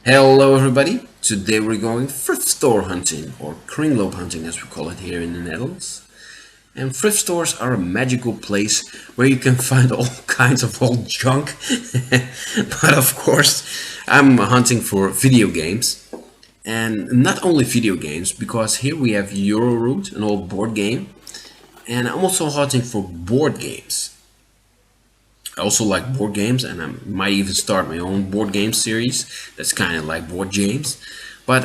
Hello everybody, today we're going thrift store hunting, or kringloop hunting as we call it here in the Netherlands. And thrift stores are a magical place where you can find all kinds of old junk. But of course, I'm hunting for video games. And not only video games, because here we have Euroroot, an old board game. And I'm also hunting for board games. I also like board games, and I might even start my own board game series. That's kind of like board games. But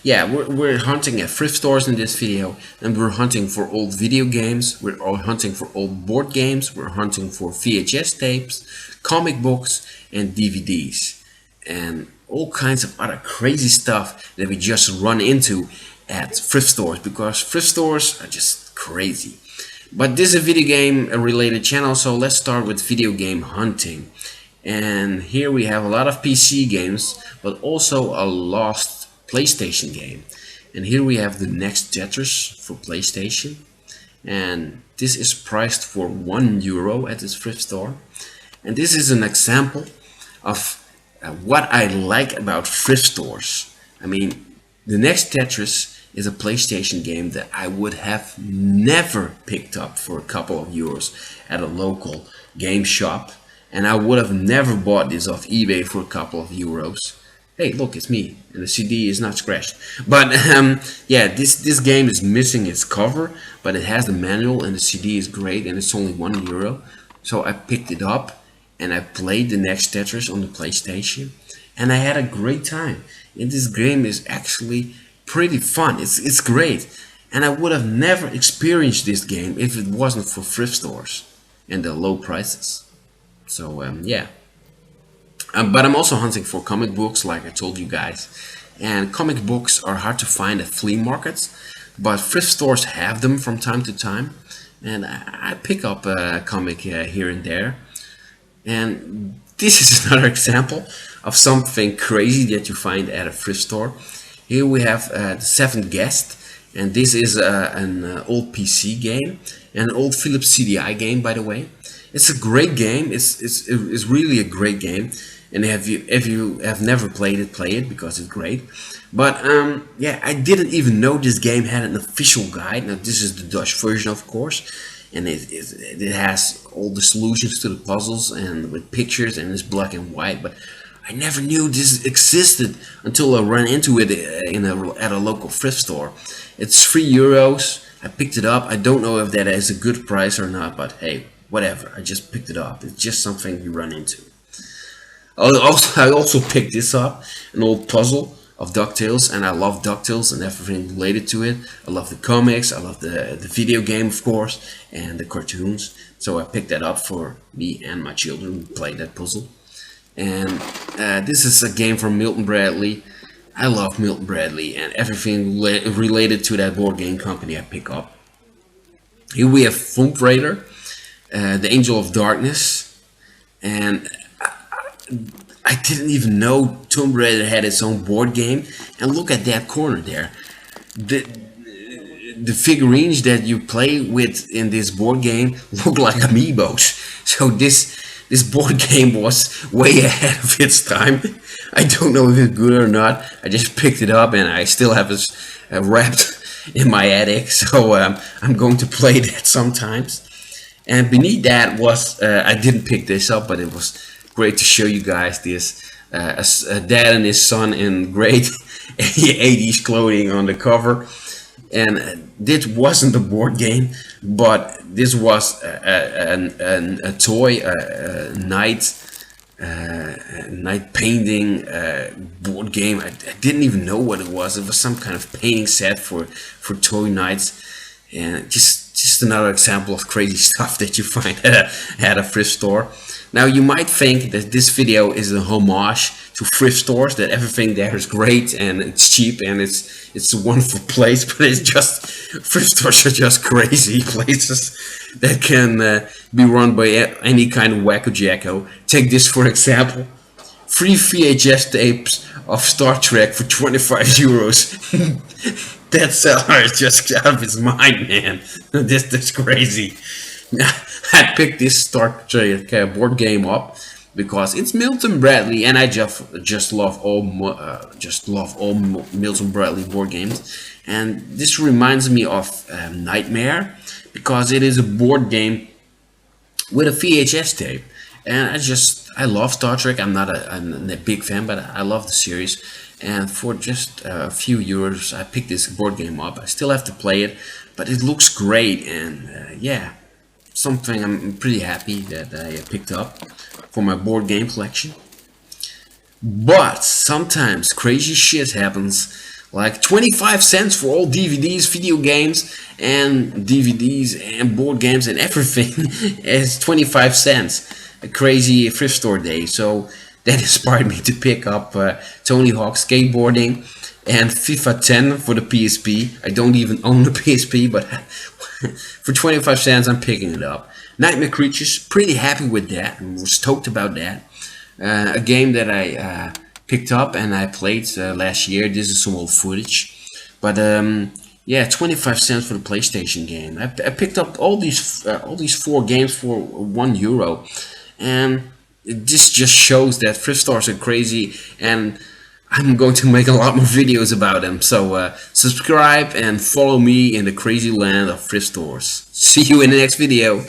yeah, we're hunting at thrift stores in this video, and we're hunting for old video games. We're all hunting for old board games. We're hunting for VHS tapes, comic books, and DVDs, and all kinds of other crazy stuff that we just run into at thrift stores because thrift stores are just crazy. But this is a video game related channel, so let's start with video game hunting. And here we have a lot of PC games, but also a lost PlayStation game. And here we have the next Tetris for PlayStation. And this is priced for €1 at this thrift store. And this is an example of what I like about thrift stores. I mean, the next Tetris is a PlayStation game that I would have never picked up for a couple of euros at a local game shop, and I would have never bought this off eBay for a couple of euros. Hey, look, it's me, and the CD is not scratched. But yeah, this game is missing its cover, but it has the manual, and the CD is great, and it's only €1. So I picked it up, and I played the next Tetris on the PlayStation, and I had a great time. And this game is actually pretty fun. It's great, and I would have never experienced this game if it wasn't for thrift stores and the low prices. So yeah, but I'm also hunting for comic books, like I told you guys. And comic books are hard to find at flea markets, but thrift stores have them from time to time, and I pick up a comic here and there. And this is another example of something crazy that you find at a thrift store. Here we have the Seventh Guest, and this is an old PC game, and an old Philips CDI game, by the way. It's a great game. It's really a great game, and if you have never played it, play it because it's great. But yeah, I didn't even know this game had an official guide. Now this is the Dutch version, of course, and it has all the solutions to the puzzles and with pictures, and it's black and white. But I never knew this existed until I ran into it at a local thrift store. It's €3. I picked it up. I don't know if that is a good price or not, but hey, whatever. I just picked it up. It's just something you run into. I also picked this up, an old puzzle of DuckTales, and I love DuckTales and everything related to it. I love the comics, I love the video game, of course, and the cartoons. So I picked that up for me and my children to play that puzzle. And this is a game from Milton Bradley. I love Milton Bradley and everything related to that board game company I pick up. Here we have Tomb Raider, the Angel of Darkness, and I didn't even know Tomb Raider had its own board game. And look at that corner there. The figurines that you play with in this board game look like amiibos. So this board game was way ahead of its time. I don't know if it's good or not. I just picked it up and I still have it wrapped in my attic. So I'm going to play that sometimes. And beneath that was, I didn't pick this up, but it was great to show you guys this. A dad and his son in great 80s clothing on the cover. And this wasn't a board game, but this was a toy, a night painting board game. I didn't even know what it was. It was some kind of painting set for toy nights, and just another example of crazy stuff that you find at a thrift store. Now you might think that this video is a homage to thrift stores, that everything there is great and it's cheap and it's a wonderful place, but it's just, thrift stores are just crazy places that can be run by any kind of wacko jacko. Take this for example: 3 VHS tapes of Star Trek for €25. That seller is just out of his mind, man. That's crazy. I picked this Star Trek board game up, because it's Milton Bradley, and I just love all Milton Bradley board games. And this reminds me of Nightmare, because it is a board game with a VHS tape. And I love Star Trek. I'm a big fan, but I love the series. And for just a few euros, I picked this board game up. I still have to play it, but it looks great. And yeah, something I'm pretty happy that I picked up for my board game collection. But sometimes crazy shit happens, like 25 cents for all DVDs, video games, and DVDs and board games and everything is 25 cents. A crazy thrift store day. So that inspired me to pick up Tony Hawk Skateboarding and FIFA 10 for the PSP. I don't even own the PSP, but for 25 cents I'm picking it up. Nightmare Creatures, pretty happy with that. I was stoked about that. A game that I picked up and I played last year. This is some old footage, but yeah, 25 cents for the PlayStation game. I picked up all these 4 games for €1, and this just shows that thrift stores are crazy, and I'm going to make a lot more videos about them. So subscribe and follow me in the crazy land of thrift stores. See you in the next video.